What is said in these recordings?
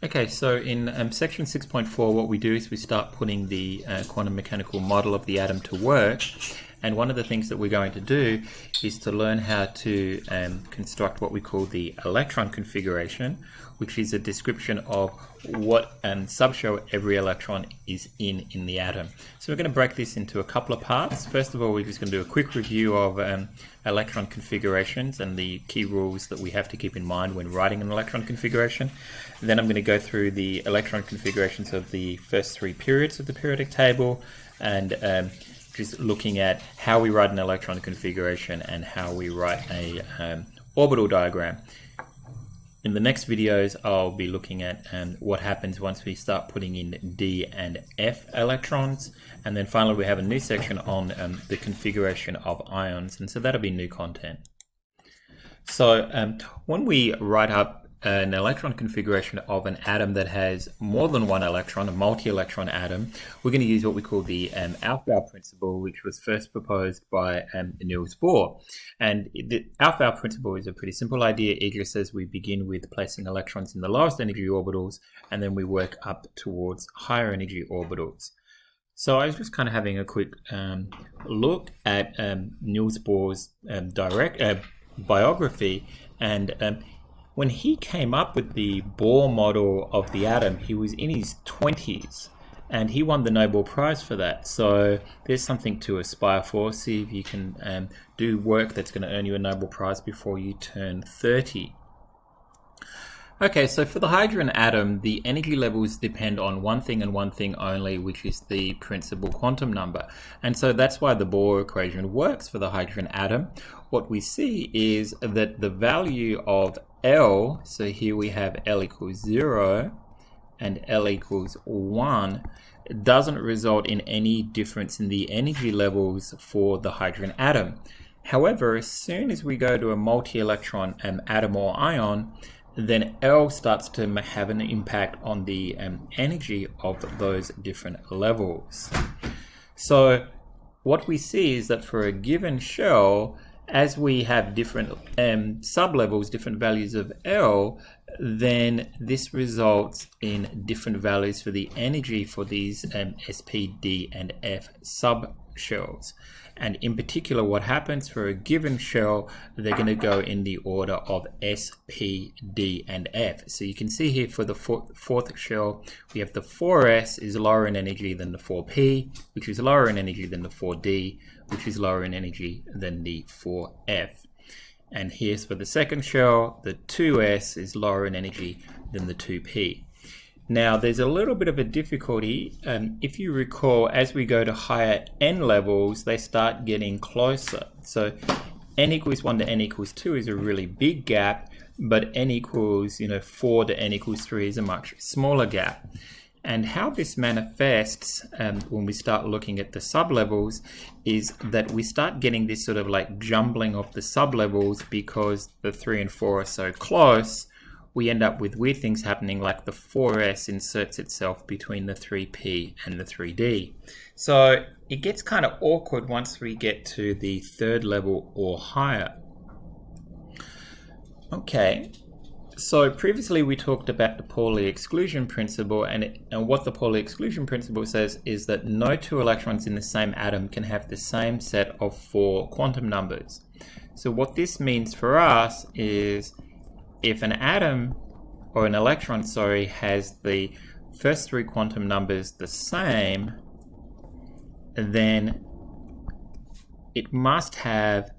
Okay, so in section 6.4, what we do is we start putting the quantum mechanical model of the atom to work. And one of the things that we're going to do is to learn how to construct what we call the electron configuration, which is a description of what subshell every electron is in the atom. So we're going to break this into a couple of parts. First of all, we're just going to do a quick review of electron configurations and the key rules that we have to keep in mind when writing an electron configuration. And then I'm going to go through the electron configurations of the first three periods of the periodic table, and just looking at how we write an electron configuration and how we write a orbital diagram. In the next videos, I'll be looking at what happens once we start putting in D and F electrons. And then finally, we have a new section on the configuration of ions. And so that'll be new content. So when we write up an electron configuration of an atom that has more than one electron, a multi-electron atom, we're going to use what we call the Aufbau principle, which was first proposed by Niels Bohr. And the Aufbau principle is a pretty simple idea. It just says we begin with placing electrons in the lowest energy orbitals, and then we work up towards higher energy orbitals. So I was just kind of having a quick look at Niels Bohr's biography, and when he came up with the Bohr model of the atom, he was in his 20s, and he won the Nobel Prize for that. So there's something to aspire for. See if you can do work that's going to earn you a Nobel Prize before you turn 30. Okay, so for the hydrogen atom, the energy levels depend on one thing and one thing only, which is the principal quantum number. And so that's why the Bohr equation works for the hydrogen atom. What we see is that the value of L, so here we have L equals 0 and L equals 1, doesn't result in any difference in the energy levels for the hydrogen atom. However, as soon as we go to a multi-electron atom or ion, then L starts to have an impact on the energy of those different levels. So what we see is that for a given shell, as we have different sub-levels, different values of L, then this results in different values for the energy for these SP, D, and F subshells. And in particular, what happens for a given shell, they're going to go in the order of S, P, D, and F. So you can see here for the fourth shell, we have the 4S is lower in energy than the 4P, which is lower in energy than the 4D, which is lower in energy than the 4F. And here's for the second shell, the 2S is lower in energy than the 2P. Now, there's a little bit of a difficulty. If you recall, as we go to higher N levels, they start getting closer. So N equals 1 to N equals 2 is a really big gap, but N equals 4 to N equals 3 is a much smaller gap. And how this manifests when we start looking at the sublevels is that we start getting this sort of like jumbling of the sublevels because the 3 and 4 are so close. We end up with weird things happening, like the 4S inserts itself between the 3P and the 3D. So it gets kind of awkward once we get to the third level or higher. Okay, so previously we talked about the Pauli exclusion principle, and what the Pauli exclusion principle says is that no two electrons in the same atom can have the same set of 4 quantum numbers. So what this means for us is if an atom, or an electron, sorry, has the first 3 quantum numbers the same, then it must have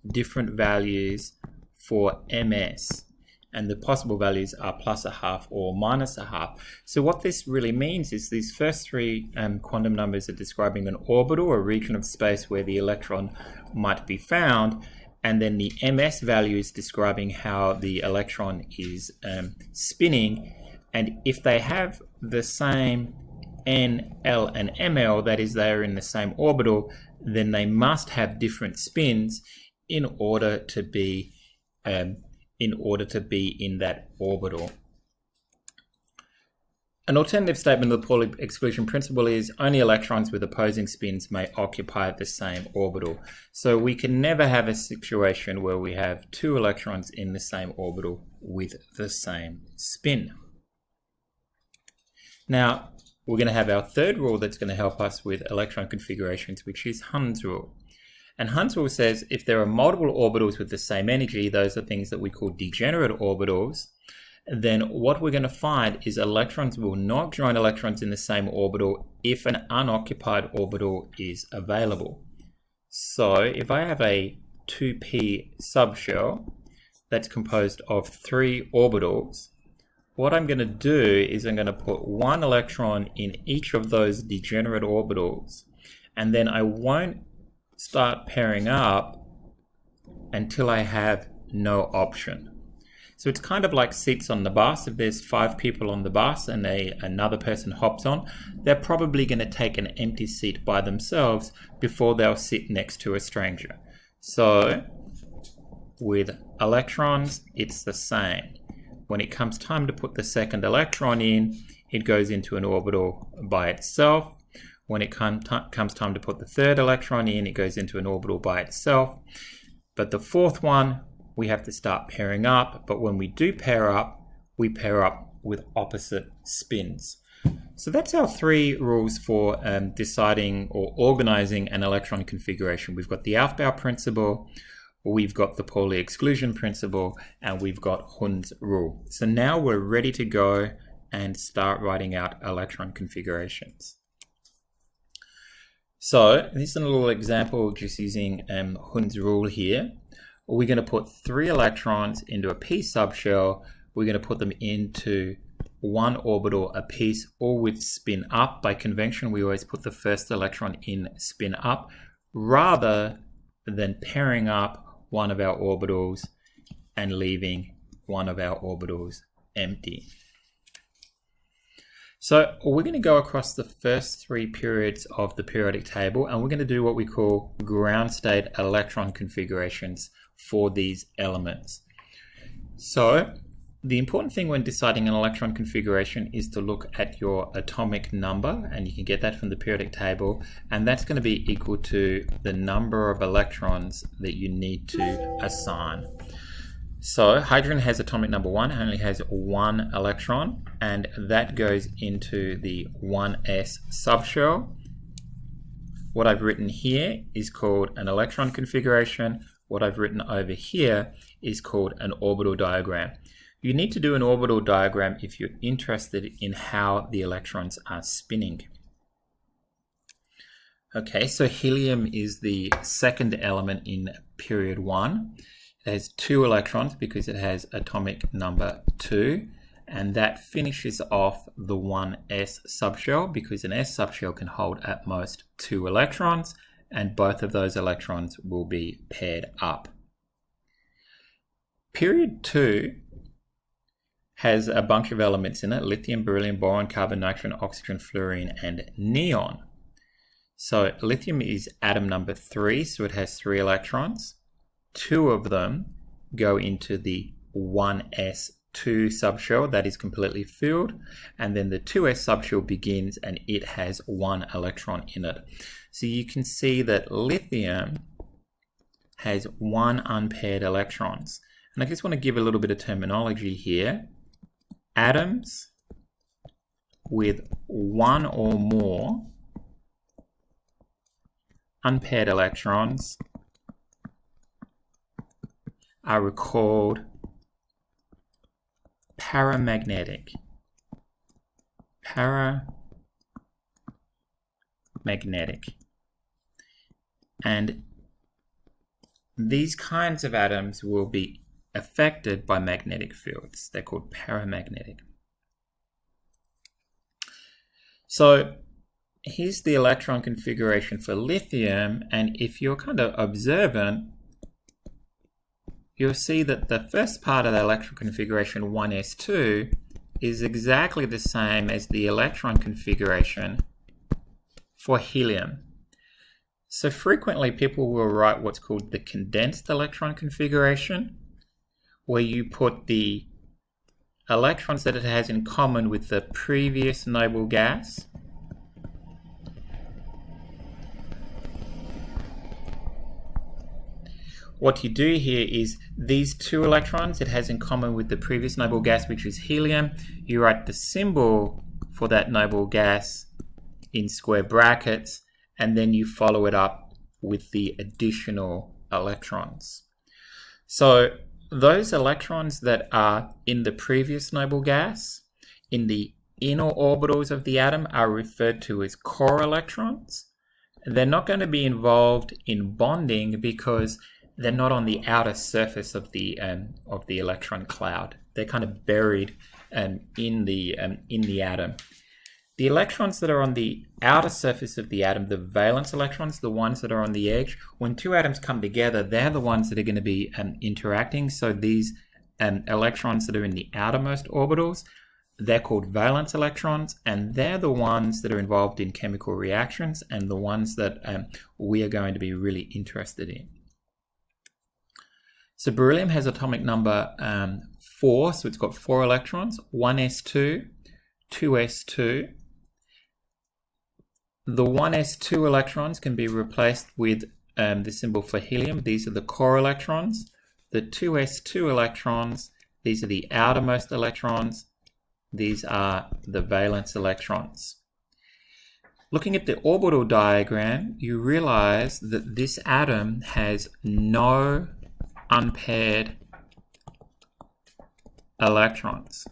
different values for ms. And the possible values are +0.5 or -0.5. So what this really means is these first 3 quantum numbers are describing an orbital, a region of space where the electron might be found. And then the ms value is describing how the electron is spinning. And if they have the same n, l, and ml, that is, they are in the same orbital, then they must have different spins in order to be in that orbital. An alternative statement of the Pauli exclusion principle is only electrons with opposing spins may occupy the same orbital. So we can never have a situation where we have 2 electrons in the same orbital with the same spin. Now, we're going to have our third rule that's going to help us with electron configurations, which is Hund's rule. And Hund's rule says if there are multiple orbitals with the same energy, those are things that we call degenerate orbitals, then what we're going to find is electrons will not join electrons in the same orbital if an unoccupied orbital is available. So if I have a 2p subshell that's composed of 3 orbitals, what I'm going to do is I'm going to put 1 electron in each of those degenerate orbitals, and then I won't start pairing up until I have no option. So it's kind of like seats on the bus. If there's 5 people on the bus and another person hops on, they're probably going to take an empty seat by themselves before they'll sit next to a stranger. So with electrons, it's the same. When it comes time to put the second electron in, it goes into an orbital by itself. When it comes time to put the third electron in, it goes into an orbital by itself. But the fourth one, we have to start pairing up. But when we do pair up, we pair up with opposite spins. So that's our 3 rules for deciding or organizing an electron configuration. We've got the Aufbau principle, we've got the Pauli exclusion principle, and we've got Hund's rule. So now we're ready to go and start writing out electron configurations. So this is a little example just using Hund's rule here. We're going to put 3 electrons into a p subshell. We're going to put them into 1 orbital apiece, all with spin up. By convention, we always put the first electron in spin up rather than pairing up one of our orbitals and leaving one of our orbitals empty. So we're going to go across the first 3 periods of the periodic table, and we're going to do what we call ground state electron configurations for these elements. So the important thing when deciding an electron configuration is to look at your atomic number, and you can get that from the periodic table, and that's going to be equal to the number of electrons that you need to assign. So hydrogen has atomic number 1, only has 1 electron, and that goes into the 1s subshell. What I've written here is called an electron configuration. What I've written over here is called an orbital diagram. You need to do an orbital diagram if you're interested in how the electrons are spinning. Okay, so helium is the second element in period 1. It has 2 electrons because it has atomic number 2, and that finishes off the 1s subshell because an s subshell can hold at most 2 electrons, and both of those electrons will be paired up. Period 2 has a bunch of elements in it: lithium, beryllium, boron, carbon, nitrogen, oxygen, fluorine, and neon. So lithium is atom number 3, so it has 3 electrons. 2 of them go into the 1s2 subshell that is completely filled, and then the 2s subshell begins and it has 1 electron in it. So you can see that lithium has 1 unpaired electrons. And I just want to give a little bit of terminology here. Atoms with 1 or more unpaired electrons are called paramagnetic. Paramagnetic. And these kinds of atoms will be affected by magnetic fields. They're called paramagnetic. So here's the electron configuration for lithium, and if you're kind of observant, you'll see that the first part of the electron configuration, 1s2, is exactly the same as the electron configuration for helium. So frequently people will write what's called the condensed electron configuration, where you put the electrons that it has in common with the previous noble gas What you do here is these 2 electrons it has in common with the previous noble gas, which is helium. You write the symbol for that noble gas in square brackets, and then you follow it up with the additional electrons. So those electrons that are in the previous noble gas in the inner orbitals of the atom are referred to as core electrons. They're not going to be involved in bonding because they're not on the outer surface of the electron cloud. They're kind of buried in the atom. The electrons that are on the outer surface of the atom, the valence electrons, the ones that are on the edge, when two atoms come together, they're the ones that are going to be interacting. So these electrons that are in the outermost orbitals, they're called valence electrons, and they're the ones that are involved in chemical reactions and the ones that we are going to be really interested in. So beryllium has atomic number 4, so it's got 4 electrons, 1s2, 2s2. The 1s2 electrons can be replaced with the symbol for helium. These are the core electrons. The 2s2 electrons, these are the outermost electrons. These are the valence electrons. Looking at the orbital diagram, you realize that this atom has no unpaired electrons.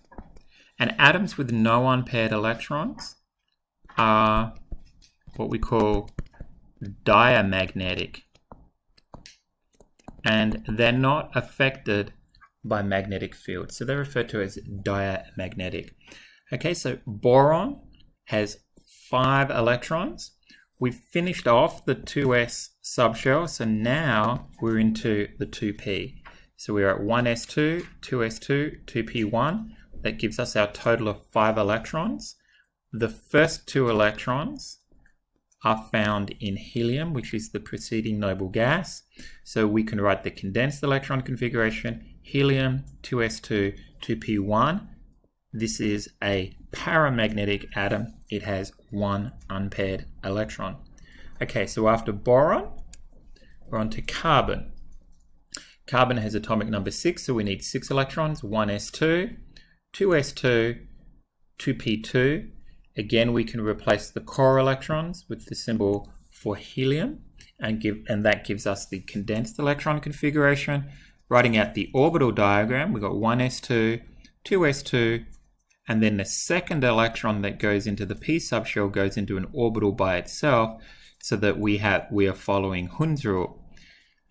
And atoms with no unpaired electrons are what we call diamagnetic. And they're not affected by magnetic fields. So they're referred to as diamagnetic. Okay, so boron has 5 electrons. We've finished off the 2s subshell, so now we're into the 2p. So we're at 1s2, 2s2, 2p1. That gives us our total of 5 electrons. The first 2 electrons are found in helium, which is the preceding noble gas. So we can write the condensed electron configuration, helium, 2s2, 2p1. This is a paramagnetic atom. It has 1 unpaired electron. Okay, so after boron, we're on to carbon. Carbon has atomic number 6, so we need 6 electrons, 1s2, 2s2, 2p2. Again, we can replace the core electrons with the symbol for helium, and that gives us the condensed electron configuration. Writing out the orbital diagram, we've got 1s2, 2s2, and then the second electron that goes into the p subshell goes into an orbital by itself, so that we are following Hund's rule.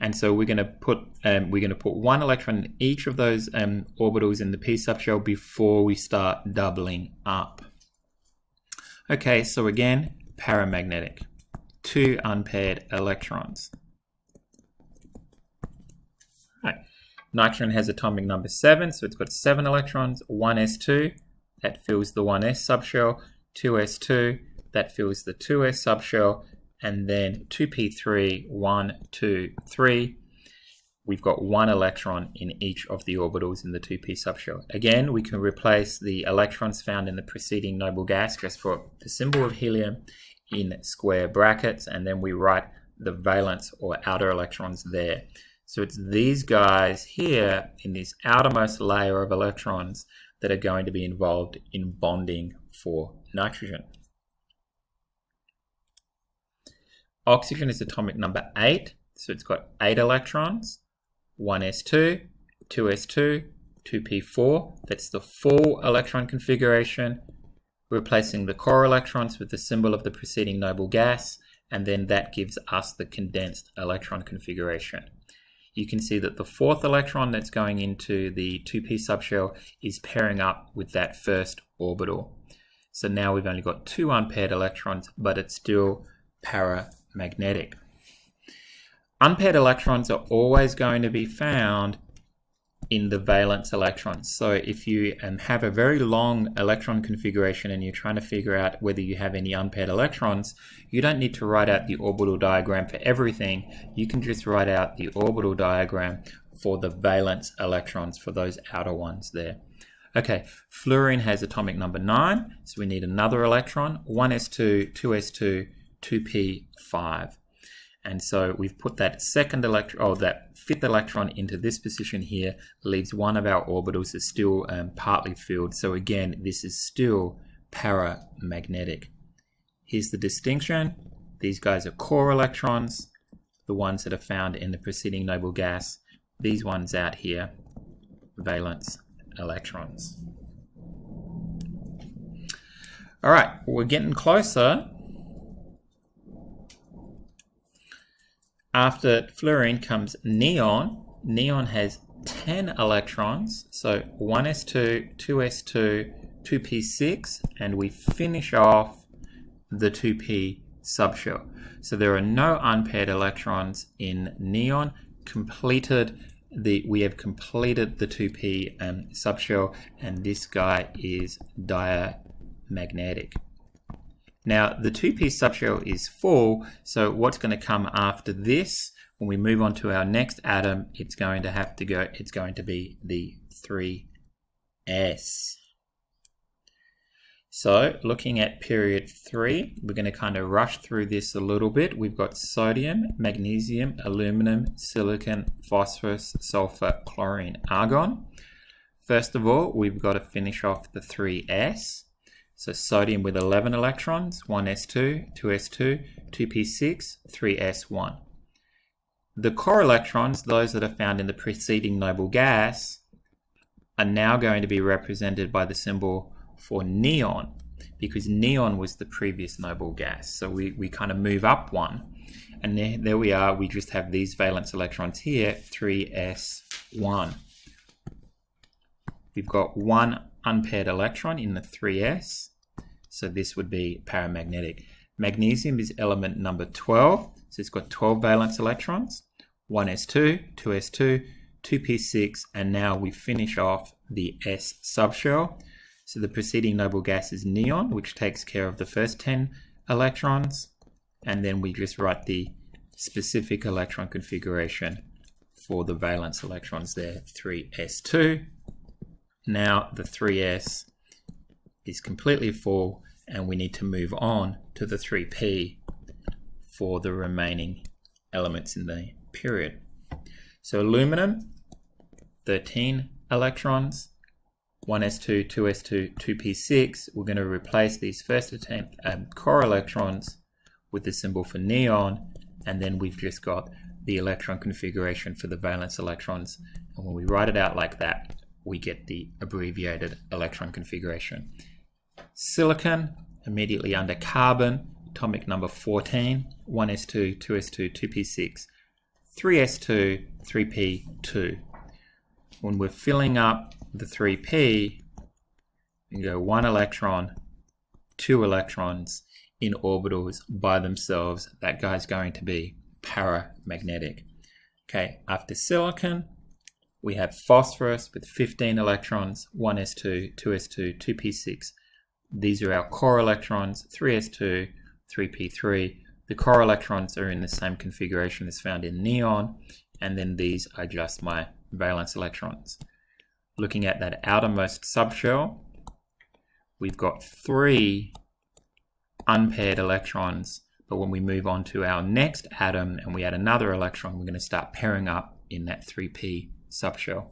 And so we're going to put 1 electron in each of those orbitals in the p subshell before we start doubling up. Okay, so again, paramagnetic, 2 unpaired electrons. Right. Nitrogen has atomic number 7, so it's got 7 electrons, 1s2, that fills the 1s subshell, 2s2, that fills the 2s subshell, and then 2p3, 1, 2, 3. We've got 1 electron in each of the orbitals in the 2p subshell. Again, we can replace the electrons found in the preceding noble gas just for the symbol of helium in square brackets, and then we write the valence or outer electrons there. So it's these guys here in this outermost layer of electrons that are going to be involved in bonding for nitrogen. Oxygen is atomic number 8, so it's got 8 electrons, 1s2, 2s2, 2p4. That's the full electron configuration, replacing the core electrons with the symbol of the preceding noble gas, and then that gives us the condensed electron configuration. You can see that the 4th electron that's going into the 2p subshell is pairing up with that first orbital. So now we've only got 2 unpaired electrons, but it's still paramagnetic. Unpaired electrons are always going to be found in the valence electrons. So if you have a very long electron configuration and you're trying to figure out whether you have any unpaired electrons, you don't need to write out the orbital diagram for everything. You can just write out the orbital diagram for the valence electrons, for those outer ones there. Okay, fluorine has atomic number 9, so we need another electron, 1s2, 2s2, 2p5. And so we've put that second electron, or that 5th electron into this position here, leaves one of our orbitals is still partly filled. So again, this is still paramagnetic. Here's the distinction. These guys are core electrons, the ones that are found in the preceding noble gas. These ones out here, valence electrons. All right, we're getting closer. After fluorine comes neon. Neon has 10 electrons, so 1s2, 2s2, 2p6, and we finish off the 2p subshell. So there are no unpaired electrons in neon. We have completed the 2p subshell, and this guy is diamagnetic. Now the 2p subshell is full, so what's going to come after this? When we move on to our next atom, it's going to be the 3s. So looking at period 3, we're going to kind of rush through this a little bit. We've got sodium, magnesium, aluminum, silicon, phosphorus, sulfur, chlorine, argon. First of all, we've got to finish off the 3s. So sodium with 11 electrons, 1s2, 2s2, 2p6, 3s1. The core electrons, those that are found in the preceding noble gas, are now going to be represented by the symbol for neon, because neon was the previous noble gas. So we kind of move up one, and there we are. We just have these valence electrons here, 3s1. We've got one unpaired electron in the 3s, so this would be paramagnetic. Magnesium is element number 12, so it's got 12 valence electrons, 1s2, 2s2, 2p6, and now we finish off the s subshell. So the preceding noble gas is neon, which takes care of the first 10 electrons, and then we just write the specific electron configuration for the valence electrons there, 3s2. Now the 3s is completely full, and we need to move on to the 3p for the remaining elements in the period. So aluminum, 13 electrons, 1s2, 2s2, 2p6. We're going to replace these first attempt core electrons with the symbol for neon, and then we've just got the electron configuration for the valence electrons. And when we write it out like that, we get the abbreviated electron configuration. Silicon, immediately under carbon, atomic number 14, 1s2, 2s2, 2p6, 3s2, 3p2. When we're filling up the 3p, we go 1 electron, 2 electrons in orbitals by themselves. That guy's going to be paramagnetic. Okay, after silicon, we have phosphorus with 15 electrons, 1s2, 2s2, 2p6. These are our core electrons, 3s2, 3p3. The core electrons are in the same configuration as found in neon, and then these are just my valence electrons. Looking at that outermost subshell, we've got 3 unpaired electrons, but when we move on to our next atom and we add another electron, we're going to start pairing up in that 3p subshell.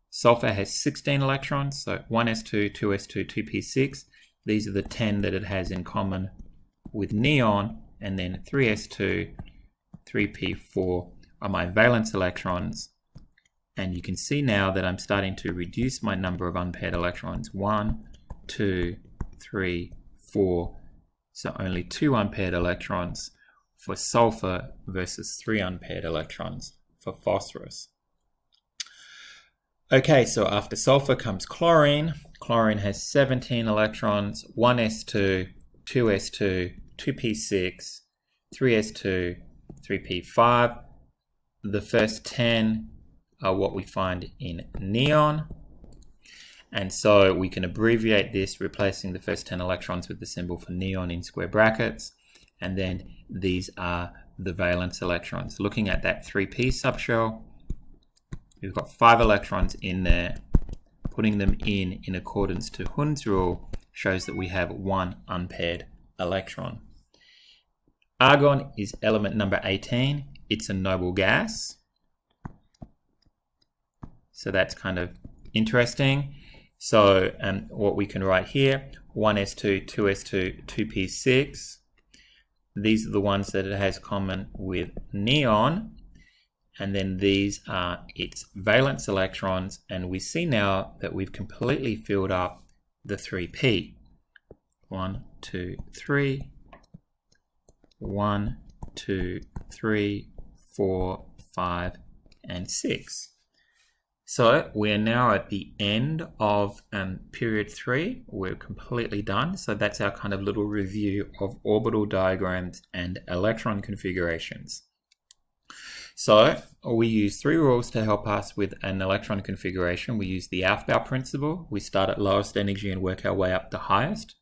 Sulfur has 16 electrons, so 1s2, 2s2, 2p6. These are the 10 that it has in common with neon, and then 3s2, 3p4 are my valence electrons. And you can see now that I'm starting to reduce my number of unpaired electrons. 1, 2, 3, 4. So only 2 unpaired electrons for sulfur versus 3 unpaired electrons for phosphorus. Okay, so after sulfur comes chlorine. Chlorine has 17 electrons, 1s2, 2s2, 2p6, 3s2, 3p5. The first 10 are what we find in neon, and so we can abbreviate this, replacing the first 10 electrons with the symbol for neon in square brackets, and then these are the valence electrons. Looking at that 3p subshell, we've got 5 electrons in there. Putting them in accordance to Hund's rule shows that we have 1 unpaired electron. Argon is element number 18. It's a noble gas, so that's kind of interesting. So what we can write here, 1s2, 2s2, 2p6. These are the ones that it has common with neon. And then these are its valence electrons. And we see now that we've completely filled up the 3p. 1, 2, 3. 1, 2, 3, 4, 5, and 6. So we're now at the end of period 3. We're completely done. So that's our kind of little review of orbital diagrams and electron configurations. So we use 3 rules to help us with an electron configuration. We use the Aufbau principle. We start at lowest energy and work our way up to highest.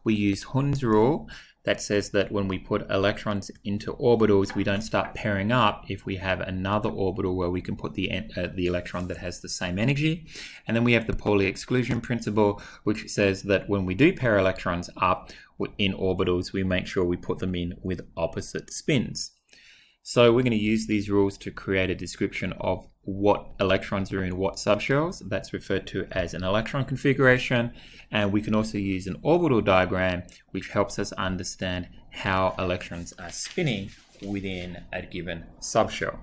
We use Hund's rule that says that when we put electrons into orbitals, we don't start pairing up if we have another orbital where we can put the electron that has the same energy. And then we have the Pauli exclusion principle, which says that when we do pair electrons up in orbitals, we make sure we put them in with opposite spins. So we're going to use these rules to create a description of what electrons are in what subshells. That's referred to as an electron configuration. And we can also use an orbital diagram, which helps us understand how electrons are spinning within a given subshell.